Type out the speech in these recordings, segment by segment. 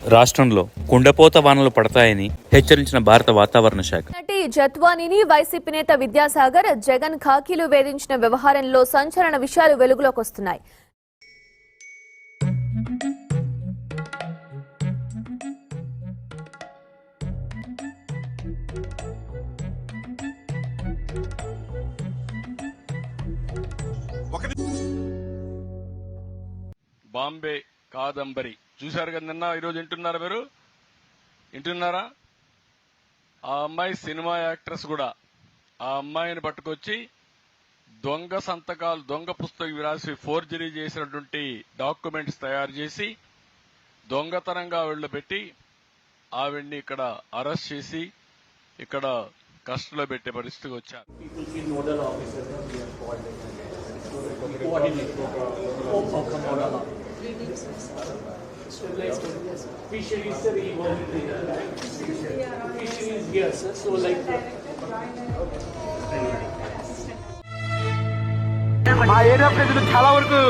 రాష్ట్రంలో కుండపోత వానలు పడతాయని హెచ్చరించిన భారత వాతావరణ శాఖ. నటి జత్వానీని వైసీపీ నేత విద్యాసాగర్ జగన్ ఖాకీలు వేధించిన వ్యవహారంలో సంచలన విషయాలు వెలుగులోకి వస్తున్నాయి. బాంబే కాదంబరి చూశారు కదా నిన్న. ఈరోజు వింటున్నారా? ఆ అమ్మాయి సినిమా యాక్ట్రెస్ కూడా. ఆ అమ్మాయిని పట్టుకొచ్చి దొంగ సంతకాలు, దొంగ పుస్తకం రాసి ఫోర్జరీ చేసినటువంటి డాక్యుమెంట్స్ తయారు చేసి దొంగతనంగా ఆవిడలో పెట్టి ఆవిడ్ని ఇక్కడ అరెస్ట్ చేసి ఇక్కడ కస్టడీలో పెట్టే పరిస్థితికి వచ్చారు. మా ఏరియా ప్రజలు చాలా వరకు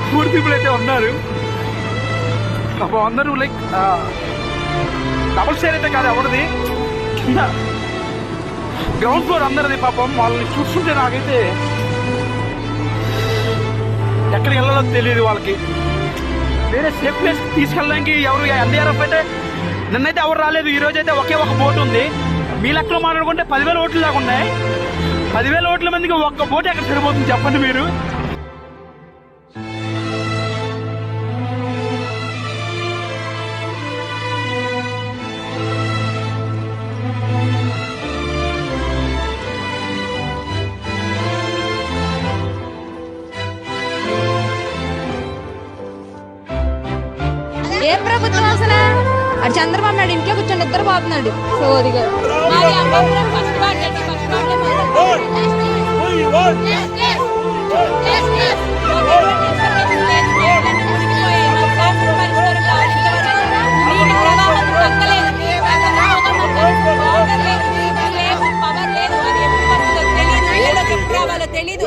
పూర్ పీపుల్ అయితే ఉన్నారు. అందరూ లైక్ డబుల్ షేర్ అయితే కాదు ఎవరిది, కింద గ్రౌండ్ ఫ్లోర్ అందరిది. పాపం వాళ్ళని చూస్తుంటే నాకైతే ఎక్కడికి వెళ్ళాలో తెలియదు. వాళ్ళకి వేరే సేఫ్ ప్లేస్ తీసుకెళ్ళడానికి ఎవరు ఎన్డీఆర్ఎఫ్ అయితే నిన్నైతే ఎవరు రాలేదు. ఈ రోజు అయితే ఒకే ఒక బోట్ ఉంది. మీ లెక్కలో మాట్లాడుకుంటే 10,000 ఓట్లు దాకా ఉన్నాయి. 10,000 ఓట్ల మందికి ఒక్క బోట్ ఎక్కడ సరిపోతుంది చెప్పండి మీరు? ఏ ప్రభుత్వం అసలు? అది చంద్రబాబు నాయుడు ఇంట్లో కూర్చొని నిద్రపోతున్నాడు. సోదిగా